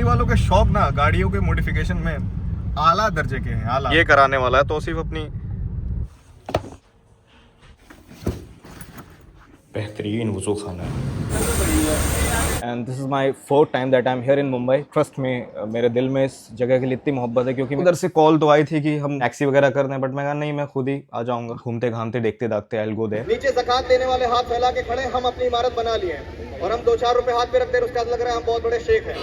दिल्ली वालों के शौक ना गाड़ियों के मॉडिफिकेशन में आला दर्जे के हैं। आला ये कराने वाला है तो सिर्फ अपनी बेहतरीन वुज़ू खाना है। And this is my 4th time that I am here in Mumbai. Trust में मेरे दिल में इस जगह के लिए इतनी मोहब्बत है, क्योंकि उधर से कॉल तो आई थी कि हम टैक्सी वगैरह करना है, बट मैं कहा नहीं, मैं खुद ही आ जाऊंगा, घूमते घामते देखते दाखते आई विल गो देयर। नीचे ज़कात देने वाले हाथ फैला के खड़े, हम अपनी इमारत बना लिए हैं और हम 2-4 रुपए हाथ पे रखते हैं, उसके बाद लग रहा है हम बहुत बड़े शेख हैं।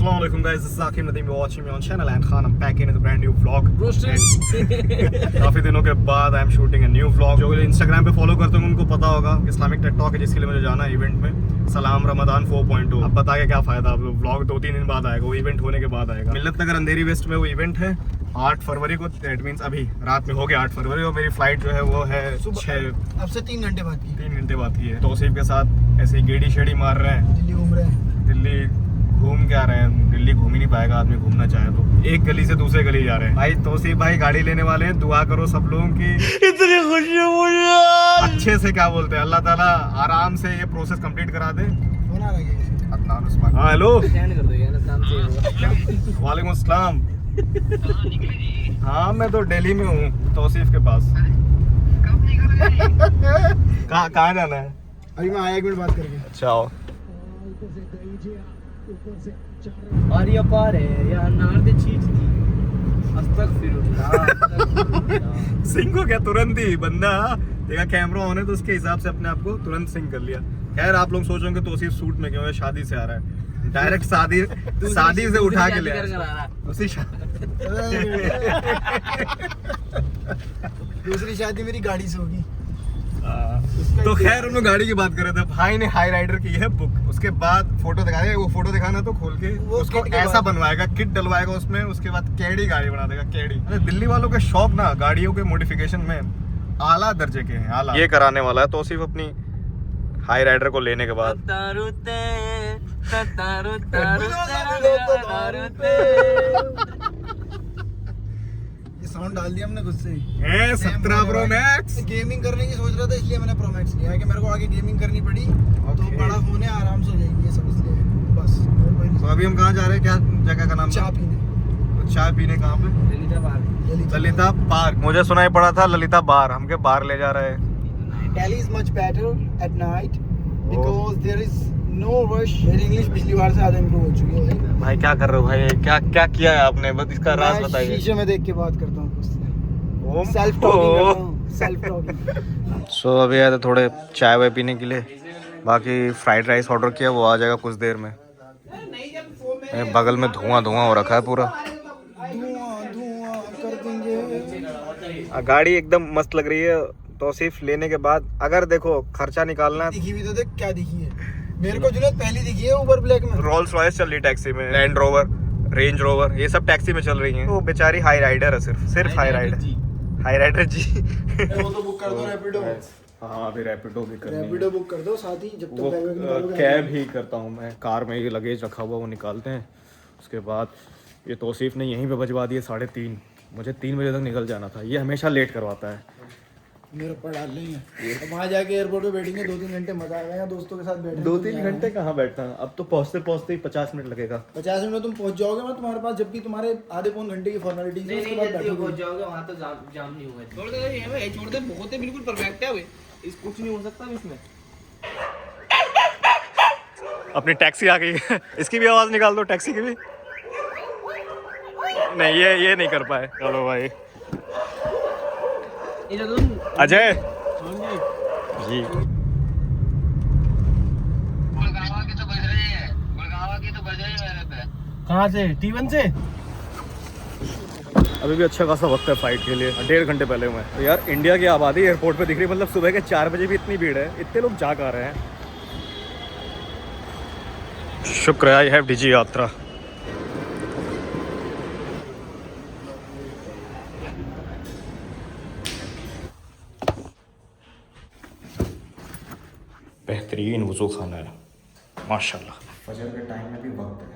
Assalamualaikum guys, this is Akim Nadeem, you're watching me on channel and Khan, I'm back in with a brand new vlog. काफी दिनों के बाद I am shooting a new vlog। जो इंस्टाग्राम पे फॉलो करते होंगे उनको पता होगा इस्लामिक टेक टॉक है, जिसके लिए मुझे जाना है इवेंट में, सलाम रमदान 4.2। अब बता के क्या फायदा, अब व्लॉग 2-3 दिन बाद आएगा, वो इवेंट होने के बाद आएगा। मिल्लत नगर अंधेरी वेस्ट में वो इवेंट है 8 फरवरी को, दैट मीन्स अभी रात में हो गया 8 फरवरी, और मेरी फ्लाइट जो है वो है 6 अब से 3 घंटे बाद की 3 घंटे बाद की है। तौसीफ के साथ ऐसे ही गेड़ी शेड़ी मार रहे हैं, दिल्ली घूम रहे हैं। दिल्ली घूम के आ रहे हैं। दिल्ली घूम ही नहीं पाएगा आदमी, घूमना चाहे तो। एक गली से दूसरे गली जा रहे हैं। भाई तौसीफ भाई गाड़ी लेने वाले हैं, दुआ करो सब लोगों की। इतनी खुशी मुझे अच्छे से क्या बोलते हैं, अल्लाह ताला आराम से ये प्रोसेस कंप्लीट करा दे। फोन आ रहा है अदनान उस्मान। हाँ हेलो, से वालेकुम अस्सलाम। हाँ मैं तो दिल्ली में हूँ, तौसीफ के पास। कहाँ जाना है? अभी मैं आया 1 मिनट बात करके। अच्छा आओ। और ये पार है यार, नार दे चीज दी सिंह को क्या तुरंत ही बंदा देखा कैमरा ऑन है तो उसके हिसाब से अपने आप को तुरंत सिंह कर लिया। खैर आप लोग सोचोगे तो सिर्फ सूट में क्यों है, शादी से आ रहा है, डायरेक्ट शादी से उठा के ले आया उसी दूसरी शादी मेरी गाड़ी से होगी। तो खैर हम लोग गाड़ी की बात कर रहे थे। भाई ने हाई राइडर की है बुक, उसके बाद फोटो दिखा रहे, वो फोटो दिखाना तो खोल के उसको ऐसा बनवाएगा, किट डलवाएगा उसमें, उसके बाद कैडी गाड़ी बना देगा। कैडी दिल्ली वालों के शौक ना गाड़ियों के मॉडिफिकेशन में आला दर्जे के हैं। आला ये कराने वाला है तो सिर्फ अपनी हाई राइडर को लेने के बाद। ये साउंड डाल दिया हमने खुद से। 17 प्रो मैक्स गेमिंग करने की सोच रहा था, इसलिए मैंने प्रो मैक्स लिया है कि मेरे को आगे गेमिंग करनी पड़ी तो बड़ा फोन है, आराम से हो जाएगी ये सब, इसलिए बस। तो अभी हम कहाँ जा रहे हैं, क्या जगह का नाम? चाय पीने। चाय पीने कहाँ पे? ललिता पार्क। मुझे सुनाई पड़ा था ललिता बार, हमके बार ले जा रहे हैं। Delhi is much better at night because there is no rush। मेरी इंग्लिश पिछली बार से ज़्यादा इम्प्रूव हो चुकी है। भाई क्या कर रहे हो भाई, क्या क्या किया है आपने, बस इसका राज बताइए। शीशे में देख के बात करता हूँ, सेल्फ टॉकिंग करता हूँ, सेल्फ टॉकिंग। सो अभी आए थे थोड़े चाय वाय पीने के लिए, बाकी फ्राइड राइस ऑर्डर किया, वो आ जाएगा कुछ देर में। बगल में धुआं हो रखा है पूरा, धुआं कर देंगे। गाड़ी एकदम मस्त लग रही है। तो सिर्फ लेने के बाद अगर देखो खर्चा निकालना है, दिखी भी तो देख क्या दिखी है मेरे को, जुनैद पहली दिखी है ऊबर ब्लैक में। रोल्स रॉयस चल रही टैक्सी में, लैंड रोवर, रेंज रोवर, ये सब टैक्सी में चल रही हैं। वो बेचारी हाई राइडर है, सिर्फ हाई राइडर जी। वो तो बुक कर दो रैपिडो। हाँ अभी रैपिडो भी करनी है। रैपिडो बुक कर दो साथ ही, जब वो तक बैग निकालोगे। कैब ही करता हूँ मैं, कार में ये लगेज रखा हुआ वो निकालते हैं। उसके बाद ये तौसीफ ने यहीं पे बजवा दिए 3:30, मुझे 3 बजे तक निकल जाना था, ये हमेशा लेट करवाता है। मेरे ऊपर डाल रही है। वहाँ जाके एयरपोर्ट पे बैठेंगे 2-3 घंटे, मजा आएगा दोस्तों के साथ बैठे। 2-3 घंटे कहाँ बैठता है, अब तो पहुँचते ही 50 मिनट लगेगा। 50 मिनट में तुम पहुँच जाओगे, मैं तुम्हारे पास, जबकि तुम्हारे आधे पौन घंटे की फॉर्मेलिटी है, उसके बाद बैठोगे। पहुंच जाओगे वहां तो जाम नहीं होगा। छोड़ दे ये भाई, छोड़ दे, बहुत है, बिल्कुल परफेक्ट है। इस कुछ नहीं हो सकता इसमें। अपनी टैक्सी आ गई है, इसकी भी आवाज़ निकाल दो, टैक्सी की भी। नहीं ये नहीं कर पाए। चलो भाई अजय जी, कहाँ से? T1 से? अभी भी अच्छा खासा वक्त है फ्लाइट के लिए, 1.5 घंटे पहले हुए हैं। तो यार इंडिया की आबादी एयरपोर्ट पे दिख रही है, मतलब सुबह के 4 बजे भी इतनी भीड़ है, इतने लोग जा कर रहे हैं। शुक्र है आई हैव डिजी यात्रा। बेहतरीन वुज़ू खाना है माशाल्लाह। फजर के टाइम में भी वक्त है।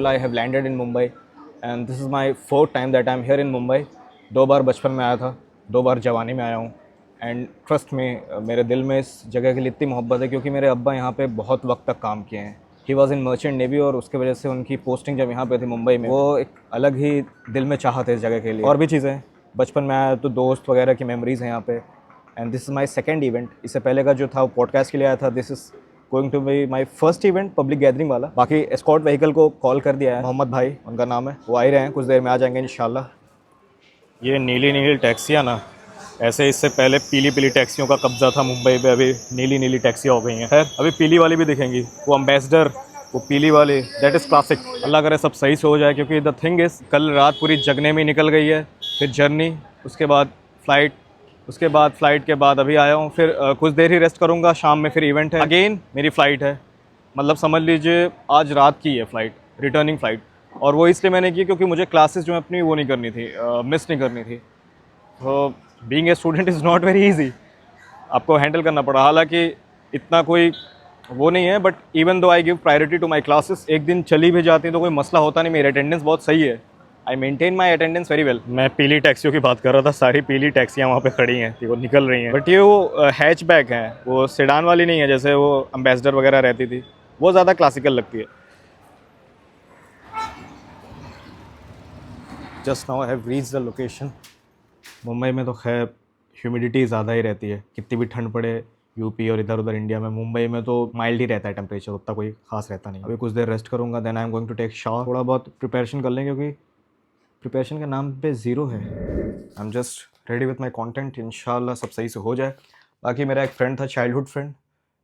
Alhamdulillah, I have landed in Mumbai and this is my fourth time that I am here in Mumbai. 2 बार बचपन में आया था, 2 बार जवानी में आया हूँ एंड ट्रस्ट में मेरे दिल में इस जगह के लिए इतनी मोहब्बत है क्योंकि मेरे अब्बा यहाँ पे बहुत वक्त तक काम किए हैं. He was in merchant navy और उसके वजह से उनकी पोस्टिंग जब यहाँ पे थी मुंबई में, वो एक अलग ही दिल में चाहत है इस जगह के लिए. और भी चीज़ें, बचपन में आया तो दोस्त वगैरह की मेमोरीज़ हैं यहाँ पे. And this is my second event. इससे पहले का जो था वो पॉडकास्ट के लिए आया था. This is going to be my first event public gathering वाला. बाकी एस्कॉर्ट व्हीकल को कॉल कर दिया है, मोहम्मद भाई उनका नाम है, वो आ ही रहे हैं, कुछ देर में आ जाएंगे इंशाल्लाह. ये नीली नीली टैक्सियाँ ना, ऐसे इससे पहले पीली पीली टैक्सियों का कब्जा था मुंबई पे, अभी नीली नीली टैक्सियाँ हो गई हैं. खैर अभी पीली वाली भी दिखेंगी, वो एम्बेसडर, वो पीली वाली, दैट इज़ क्लासिक. अल्लाह करे सब सही से हो जाए क्योंकि द थिंग इज़ कल रात पूरी जगने में निकल गई है. फिर जर्नी, उसके बाद फ़्लाइट, उसके बाद फ़्लाइट के बाद अभी आया हूँ. फिर कुछ देर ही रेस्ट करूँगा, शाम में फिर इवेंट है. अगेन मेरी फ़्लाइट है, मतलब समझ लीजिए आज रात की है फ़्लाइट, रिटर्निंग फ़्लाइट. और वो इसलिए मैंने की क्योंकि मुझे क्लासेस जो है अपनी वो नहीं करनी थी, मिस नहीं करनी थी. तो being a student is not very easy, आपको हैंडल करना पड़ा. हालांकि इतना कोई वो नहीं है, but even though I give priority to my classes. एक दिन चली भी जाती है तो कोई मसला होता नहीं, मेरी अटेंडेंस बहुत सही है. I maintain my attendance very well. मैं पीली टैक्सियों की बात कर रहा था, सारी पीली टैक्सियाँ वहाँ पे खड़ी हैं, वो निकल रही हैं. बट ये वो हैचबैक हैं, वो सेडान वाली नहीं है जैसे वो एम्बेसडर वगैरह रहती थी, वो ज़्यादा क्लासिकल लगती है. Just now I have reached the location. Mumbai में तो खैर ह्यूमिडिटी ज़्यादा ही रहती है, कितनी भी ठंड पड़े यूपी और इधर उधर इंडिया में. मुंबई में तो माइल्ड ही रहता है टेम्परेचर, उतना कोई खास रहता नहीं. अभी कुछ देर रेस्ट करूँगा, then I am going to take shower. थोड़ा बहुत प्रिपरेशन कर लें क्योंकि प्रिपरेशन के नाम पे ज़ीरो है. I am just ready with my content, इंशाल्लाह सब सही से हो जाए. बाकी मेरा एक फ्रेंड था, चाइल्डहुड फ्रेंड,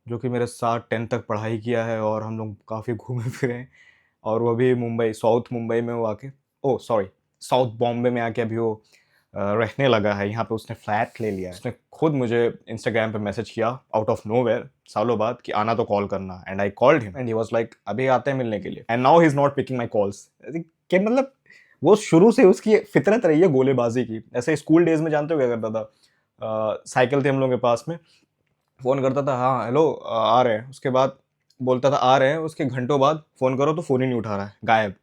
जो कि मेरे साथ 10th तक पढ़ाई किया है और हम लोग काफ़ी घूमे फिरे हैं. और वो अभी मुंबई, साउथ मुंबई में वो आके, साउथ बॉम्बे में आके अभी वो रहने लगा है. यहाँ पे उसने फ्लैट ले लिया है. उसने खुद मुझे इंस्टाग्राम पे मैसेज किया आउट ऑफ नोवेयर सालों बाद कि आना तो कॉल करना. And I called him and he was like अभी आते हैं मिलने के लिए. And now he is not picking my calls. कि मतलब वो शुरू से उसकी फितरत रही है गोलेबाजी की. ऐसे स्कूल डेज में जानते हो क्या करता था, साइकिल थी हम लोगों के पास में, फ़ोन करता था, हाँ हेलो आ रहे हैं. उसके बाद बोलता था आ रहे हैं, उसके घंटों बाद फ़ोन करो तो फ़ोन ही नहीं उठा रहा है, गायब.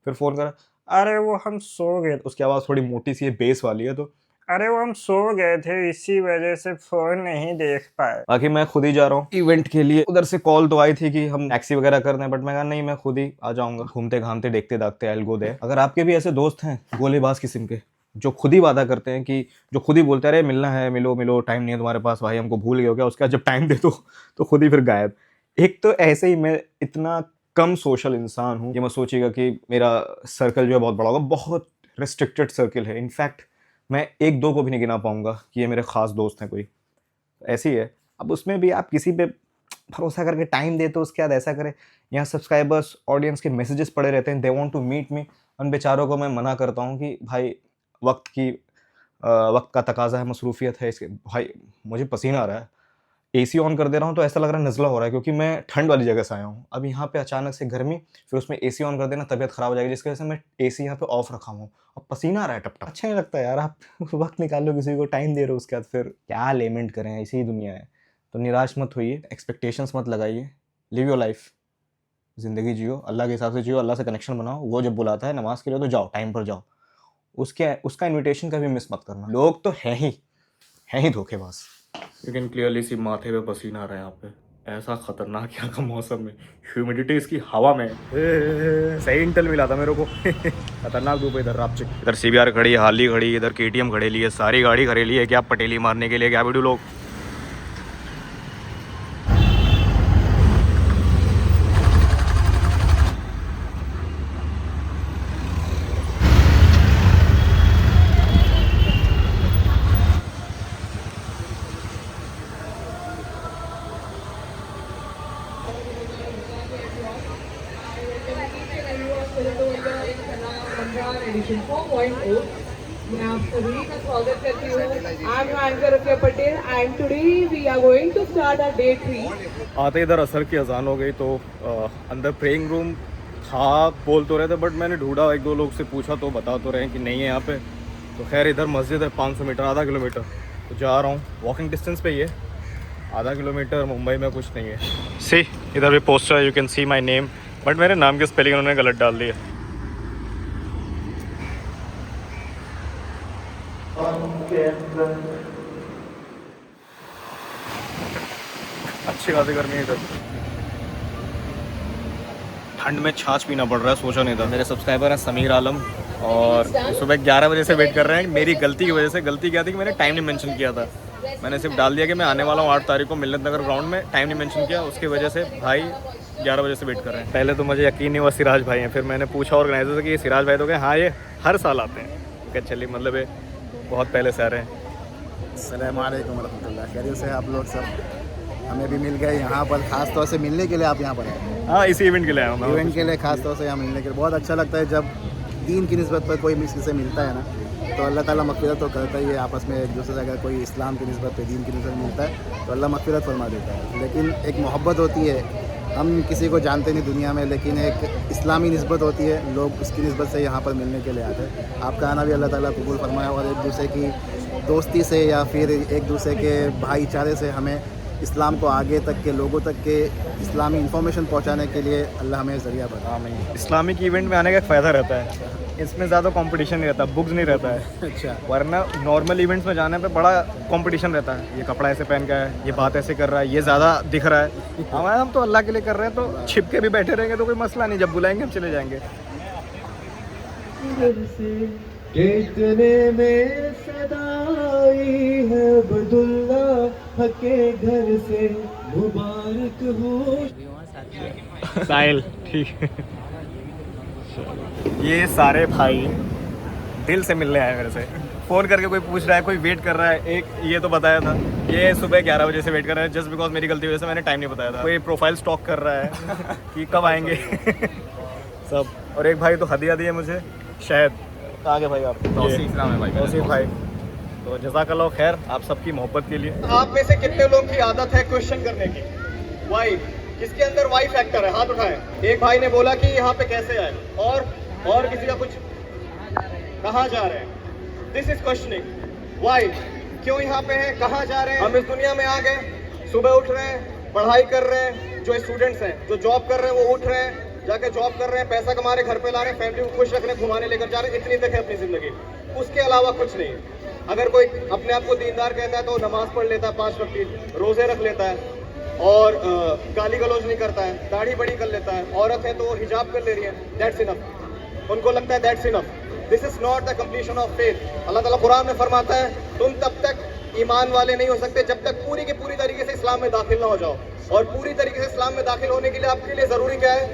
फिर फ़ोन करा, अरे वो हम सो गए. उसकी आवाज़ थोड़ी मोटी सी है, बेस वाली है, तो अरे वो हम सो गए थे इसी वजह से फ़ोन नहीं देख पाए. बाकी मैं खुद ही जा रहा हूँ इवेंट के लिए. उधर से कॉल तो आई थी कि हम टैक्सी वगैरह कर दें, बट मैं कहा नहीं, मैं खुद ही आ जाऊँगा. घूमते घामते देखते दाखते आई विल गो देयर. अगर आपके भी ऐसे दोस्त हैं गोलेबाज किस्म के, जो खुद ही वादा करते हैं कि, जो खुद ही बोलते हैं अरे मिलना है, मिलो मिलो, टाइम नहीं है तुम्हारे पास, भाई हमको भूल गए हो क्या, उसका जब टाइम दे दो तो खुद ही फिर गायब. एक तो ऐसे ही मैं इतना कम सोशल इंसान हूँ, ये मैं सोचिएगा कि मेरा सर्कल जो है बहुत बड़ा होगा. बहुत रिस्ट्रिक्टेड सर्कल है. इनफैक्ट मैं 1-2 को भी नहीं गिना पाऊँगा कि ये मेरे ख़ास दोस्त हैं कोई. ऐसी है. अब उसमें भी आप किसी पे भरोसा करके टाइम दे तो उसके बाद ऐसा करें. यहाँ सब्सक्राइबर्स, ऑडियंस के मैसेजेस पड़े रहते हैं, they want to meet me. उन बेचारों को मैं मना करता हूँ कि भाई वक्त का तकाजा है, मसरूफियत है. इसके भाई मुझे पसीना आ रहा है, एसी ऑन कर दे रहा हूँ तो ऐसा लग रहा है नज़ला हो रहा है क्योंकि मैं ठंड वाली जगह से आया हूँ. अब यहाँ पे अचानक से गर्मी, फिर उसमें एसी ऑन कर देना, तबीयत ख़राब हो जाएगी, जिसकी वजह से मैं एसी यहाँ पे ऑफ रखा हूँ. अब पसीना आ रहा है टप टप. अच्छा नहीं लगता यार, आप वक्त निकाल लो, किसी को टाइम दे रहे हो, उसके बाद फिर क्या लेमेंट करें, ऐसी ही दुनिया है. तो निराश मत होइए, एक्सपेक्टेशंस मत लगाइए, लिव योर लाइफ, ज़िंदगी जियो, अल्लाह के हिसाब से जियो, अल्लाह से कनेक्शन बनाओ. वो जब बुलाता है नमाज़ के लिए तो जाओ, टाइम पर जाओ. उसका इन्विटेशन कभी मिस मत करना. लोग तो हैं ही धोखेबाज. यू कैन क्लियरली सी माथे पे पसीना आ रहा है यहाँ पे. ऐसा खतरनाक यहाँ का मौसम में, ह्यूमिडिटी इसकी हवा में. सही इंटेल मिला था मेरे को. खतरनाक धूप है इधर रापचिक. इधर CBR खड़ी है, हाली खड़ी, इधर KTM खड़े ली है, सारी गाड़ी खड़े ली है. क्या पटेली मारने के लिए, क्या वीडियो लोग. Edition 4.0. मैं आप सभी का स्वागत करती हूँ. I'm your anchor Rafia Patel and today we are going to start our day 3. आते इधर असर की अजान हो गई तो अंदर प्रेइंग रूम था बोल तो रहे थे, बट मैंने ढूंढा, 1-2 लोग से पूछा तो बता तो रहे हैं कि नहीं है यहाँ पे. तो खैर इधर मस्जिद है 500 मीटर, आधा किलोमीटर, तो जा रहा हूँ. वॉकिंग डिस्टेंस पे ही है, आधा किलोमीटर. मुंबई में कुछ नहीं है. सी इधर भी पोस्टर है, you can see my name, but मेरे नाम की स्पेलिंग उन्होंने गलत डाल दी है। अच्छी खासी गर्मी है इधर, ठंड में छाछ पीना पड़ रहा है, सोचा नहीं था। मेरे सब्सक्राइबर हैं समीर आलम और सुबह 11 बजे से वेट कर रहे हैं। मेरी गलती की वजह से, गलती क्या थी कि मैंने टाइम नहीं मेंशन किया था। मैंने सिर्फ डाल दिया कि मैं आने वाला हूँ 8 तारीख को मिलत नगर ग्राउंड में, टाइम नहीं मेंशन किया। उसकी वजह से भाई 11 बजे से वेट कर रहे हैं। पहले तो मुझे यकीन नहीं हुआ सिराज भाई हैं, फिर मैंने पूछा ऑर्गेनाइजर से कि ये सिराज भाई तो कहे हाँ ये हर साल आते हैं। क्या चलिए, मतलब ये बहुत पहले से आ रहे हैं। अस्सलाम वालेकुम रहमतुल्लाह, खैरियत से आप लोग सब? हमें भी मिल गए यहाँ पर, ख़ास तौर से मिलने के लिए आप यहाँ पर आए? हाँ, इसी इवेंट के लिए आया हूँ। इवेंट के लिए ख़ास तौर से यहाँ मिलने के लिए बहुत अच्छा लगता है। जब दीन की निस्बत पर कोई किसी से मिलता है ना, तो अल्लाह ताला मग़फ़िरत तो करता ही है। आपस में एक दूसरे से अगर कोई इस्लाम की निस्बत पे, दीन की निस्बत मिलता है तो अल्लाह मग़फ़िरत फरमा देता है। लेकिन एक मोहब्बत होती है, हम किसी को जानते नहीं दुनिया में, लेकिन एक इस्लामी निस्बत होती है, लोग उसकी निस्बत से यहाँ पर मिलने के लिए आते हैं। आपका आना भी अल्लाह ताला कबूल फरमाए और एक दूसरे की दोस्ती से या फिर एक दूसरे के भाईचारे से हमें इस्लाम को आगे तक के लोगों तक के इस्लामी इन्फॉर्मेशन पहुंचाने के लिए अल्लाह हमें ज़रिया बना। इस्लामिक इवेंट में आने का एक फ़ायदा रहता है, इसमें ज़्यादा कंपटीशन नहीं रहता, बुक्स नहीं रहता है। अच्छा, वरना नॉर्मल इवेंट्स में जाने पे बड़ा कंपटीशन रहता है। ये कपड़ा ऐसे पहन का है, ये बात ऐसे कर रहा है, ये ज़्यादा दिख रहा है। हम तो अल्लाह के लिए कर रहे हैं, तो छिप के भी बैठे रहेंगे तो कोई मसला नहीं, जब बुलाएंगे हम चले जाएंगे। कितने में सदाई है अब्दुल्ला के घर से मुबारक हो। साहिल ठीक है। ये सारे भाई दिल से मिलने आए मेरे से। फ़ोन करके कोई पूछ रहा है, कोई वेट कर रहा है। एक ये तो बताया था, ये सुबह 11 बजे से वेट कर रहा है, जस्ट बिकॉज मेरी गलती वजह से मैंने टाइम नहीं बताया था। कोई प्रोफाइल स्टॉक कर रहा है कि कब आएंगे सब। और एक भाई तो हदिया दिए मुझे शहद। आगे भाई आप तौसीफ भाई, तो जज़ाकल्लाह खैर आप सबकी मोहब्बत के लिए। आप में से कितने लोगों की आदत है क्वेश्चन करने की? वाई, किसके अंदर वाई फैक्टर है? हाथ उठाएं। एक भाई ने बोला कि यहाँ पे कैसे आए, और किसी का कुछ कहाँ जा रहे हैं। दिस इज क्वेश्चनिंग वाई, क्यों यहाँ पे हैं, कहाँ जा रहे हैं। हम इस दुनिया में आ गए, सुबह उठ रहे हैं, पढ़ाई कर रहे हैं। जो स्टूडेंट्स हैं, जो जॉब कर रहे हैं, वो उठ रहे हैं, जाके जॉब कर रहे हैं, पैसा कमा रहे, घर पे ला रहे हैं, फैमिली को खुश रखने, घुमाने लेकर जा रहे हैं। इतनी तक है अपनी जिंदगी, उसके अलावा कुछ नहीं। अगर कोई अपने आप को दीनदार कहता है तो नमाज पढ़ लेता है, 5 वक्त की रोजे रख लेता है और गाली गलौज नहीं करता है, दाढ़ी बड़ी कर लेता है। औरत है तो हिजाब कर ले रही है, दैट्स इनफ। उनको लगता है that's enough. This is not the completion of faith. अल्लाह ताला कुरान में फरमाता है तुम तब तक ईमान वाले नहीं हो सकते जब तक पूरी की पूरी तरीके से इस्लाम में दाखिल ना हो जाओ। और पूरी तरीके से इस्लाम में दाखिल होने के लिए आपके लिए जरूरी क्या है?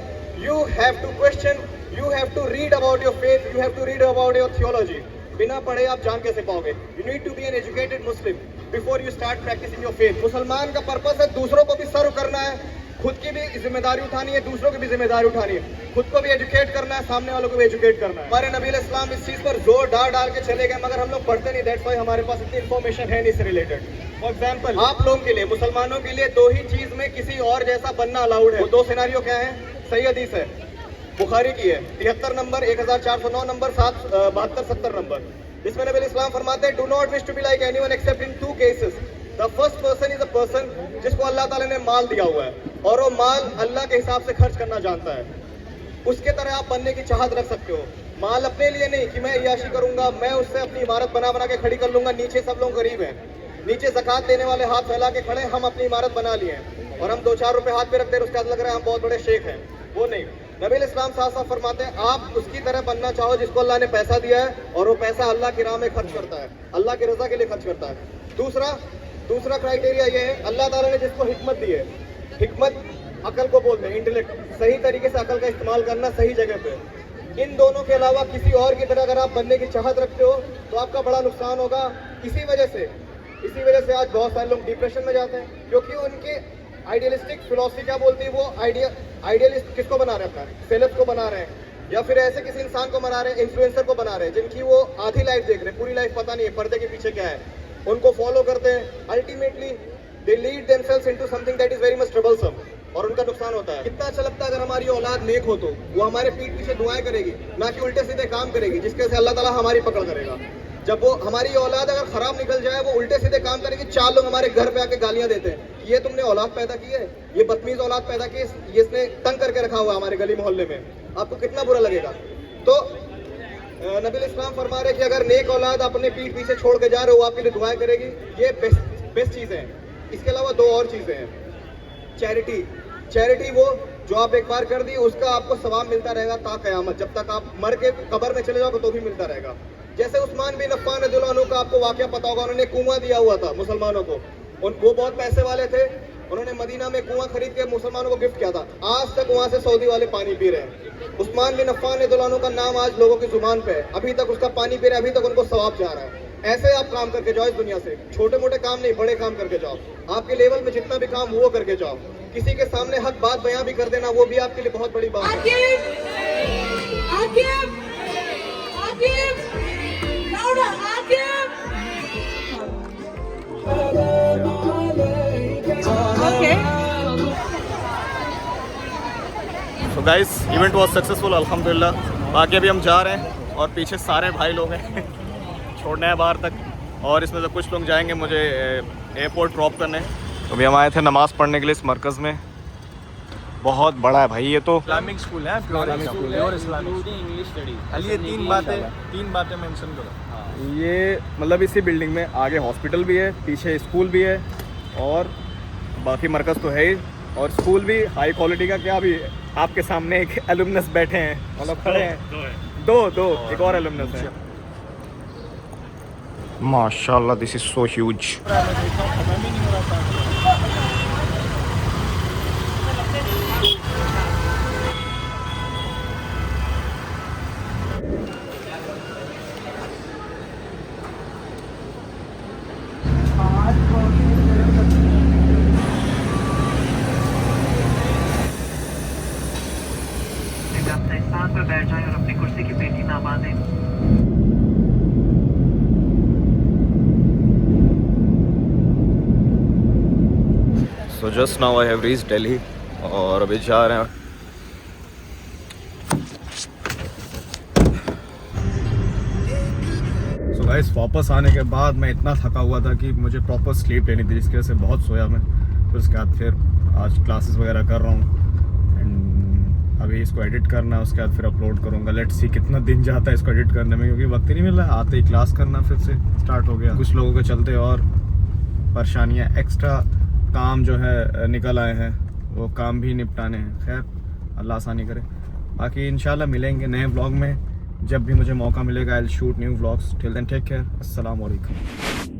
You have to question, you have to read about your faith, you have to read about your theology. बिना पढ़े आप जान कैसे पाओगे? You need to be an educated Muslim before you start practicing your faith. मुसलमान का purpose है दूसरों को भी सर्व करना है, खुद की भी जिम्मेदारी उठानी है, दूसरों की भी जिम्मेदारी उठानी है। खुद को भी एजुकेट करना है, सामने वालों को भी एजुकेट करना है। हमारे नबी इस्लाम इस चीज पर जोर डाल के चले गए, मगर हम लोग पढ़ते नहीं। दैट्स व्हाई हमारे पास इतनी इन्फॉर्मेशन है नहीं इससे रिलेटेड। फॉर एग्जाम्पल, आप लोगों के लिए, मुसलमानों के लिए 2 ही चीज में किसी और जैसा बनना अलाउड है। वो 2 सिनेरियो क्या है? सही हदीस है, बुखारी की है, 73 नंबर, 1409 नंबर, 72-70 नंबर। जिसमें नबी इस्लाम फरमाते हैं, do not wish to be like anyone except in 2 cases. The first person is a person जिसको अल्लाह ताला ने माल दिया हुआ है और वो माल अल्लाह के हिसाब से खर्च करना जानता है। उसके तरह आप बनने की चाहत रख सकते हो। माल अपने लिए नहीं कि मैं याशी करूंगा, मैं उससे अपनी इमारत बना के खड़ी कर लूंगा। नीचे सब लोग गरीब हैं, नीचे ज़कात देने वाले हाथ फैला के खड़े, हम अपनी इमारत बना लिए हैं और हम 2-4 रुपए हाथ पे रखते हैं, उसके बाद लग रहा है हम बहुत बड़े शेख हैं। वो नहीं, नबी इस्लाम साफ फरमाते हैं आप उसकी तरह बनना चाहो जिसको अल्लाह ने पैसा दिया है और वो पैसा अल्लाह की राह में खर्च करता है, अल्लाह की रजा के लिए खर्च करता है। दूसरा क्राइटेरिया ये है, अल्लाह ताला ने जिसको हिकमत दी है, हिकमत अकल को बोलते हैं, इंटेलेक्ट, सही तरीके से अकल का इस्तेमाल करना सही जगह पे। इन दोनों के अलावा किसी और की तरह अगर आप बनने की चाहत रखते हो तो आपका बड़ा नुकसान होगा। इसी वजह से आज बहुत सारे लोग डिप्रेशन में जाते हैं, क्योंकि उनके आइडियलिस्टिक फिलॉसफी क्या बोलती है, वो आइडियलिस्ट किसको बना रहे हैं? सेलेब्स को बना रहे हैं, या फिर ऐसे किसी इंसान को बना रहे हैं, इन्फ्लुएंसर को बना रहे हैं जिनकी वो आधी लाइफ देख रहे हैं, पूरी लाइफ पता नहीं है पर्दे के पीछे क्या है। उनको फॉलो करते हैं, ultimately they lead themselves into something that is very much troublesome और उनका नुकसान होता है। कितना अच्छा लगता है अगर हमारी औलाद नेक हो तो वो हमारे पीठ पीछे दुआएं करेगी, ना कि उल्टे सीधे काम करेगी जिसके से अल्लाह ताला हमारी पकड़ करेगा। जब वो हमारी औलाद अगर खराब निकल जाए, वो उल्टे सीधे काम करेगी, 4 लोग हमारे घर पे आके गालियां देते हैं, ये तुमने औलाद पैदा की है, ये बदतमीज औलाद पैदा की है, ये इसने तंग करके रखा हुआ है हमारे गली मोहल्ले में, आपको कितना बुरा लगेगा। तो नबी इस्लाम फरमा रहे कि अगर नेक औलाद अपने पीठ पीछे छोड़ के जा रहे हो, आपके लिए दुआएं करेगी, ये बेस्ट चीज़ें हैं। इसके अलावा 2 और चीज़ें हैं। चैरिटी वो जो आप एक बार कर दी, उसका आपको सवाब मिलता रहेगा ता क़यामत, जब तक आप मर के कब्र में चले जाओगे तो भी मिलता रहेगा। जैसे उस्मान बिन अफ़्फ़ान रज़ियल्लाहु अन्हु का आपको वाक़या पता होगा, उन्होंने कुआं दिया हुआ था मुसलमानों को, वो बहुत पैसे वाले थे, उन्होंने मदीना में कुआं खरीद के मुसलमानों को गिफ्ट किया था। आज तक वहाँ से सऊदी वाले पानी पी रहे हैं। उस्मान बिन अफ़्फ़ान रज़ियल्लाहु अन्हु का नाम आज लोगों की जुबान पे है, अभी तक उसका पानी पी रहे हैं, अभी तक उनको सवाब जा रहा है। ऐसे आप काम करके जाओ इस दुनिया से, छोटे मोटे काम नहीं, बड़े काम करके जाओ। आपके लेवल में जितना भी काम वो करके जाओ। किसी के सामने हक बात बयां भी कर देना, वो भी आपके लिए बहुत बड़ी बात है। तो गाइस इवेंट वाज सक्सेसफुल अल्हम्दुलिल्लाह। बाकी अभी हम जा रहे हैं और पीछे सारे भाई लोग हैं छोड़ने हैं बाहर तक, और इसमें से कुछ लोग जाएंगे मुझे एयरपोर्ट ड्रॉप करने। तो अभी हम आए थे नमाज़ पढ़ने के लिए इस मरकज़ में, बहुत बड़ा है भाई ये तो। इस्लामिक स्कूल है, इस्लामिक स्कूल है और इस्लामिक इंग्लिश स्टडी। ये तीन बातें मेंशन करो। ये मतलब इसी बिल्डिंग में आगे हॉस्पिटल भी है, पीछे स्कूल भी है, और बाकी मरकज़ तो है ही, और स्कूल भी हाई क्वालिटी का। क्या अभी आपके सामने एक एलुमनस बैठे हैं, मतलब खड़े हैं, दो एक और एलुमनस है। माशाल्लाह, दिस इज सो ह्यूज। स्थान पर बैठ जाएं और अपनी कुर्सी की पेटी ना बांधें। So just now I have reached Delhi और अभी जा रहे हैं। So guys, वापस आने के बाद मैं इतना थका हुआ था कि मुझे प्रॉपर स्लीप लेनी थी, जिसकी वजह से बहुत सोया मैं। फिर उसके बाद फिर आज क्लासेस वगैरह कर रहा हूँ, एंड अभी इसको एडिट करना है, उसके बाद फिर अपलोड करूँगा। लेट्स सी कितना दिन जाता है इसको एडिट करने में, क्योंकि वक्त ही नहीं मिल रहा है। आते ही क्लास करना फिर से स्टार्ट हो गया, कुछ लोगों के चलते और परेशानियाँ, एक्स्ट्रा काम जो है निकल आए हैं, वो काम भी निपटाने हैं। खैर अल्लाह आसानी करे। बाकी इंशाल्लाह मिलेंगे नए व्लॉग में, जब भी मुझे मौका मिलेगा। I will shoot new vlogs. Till then take care, अस्सलाम वालेकुम।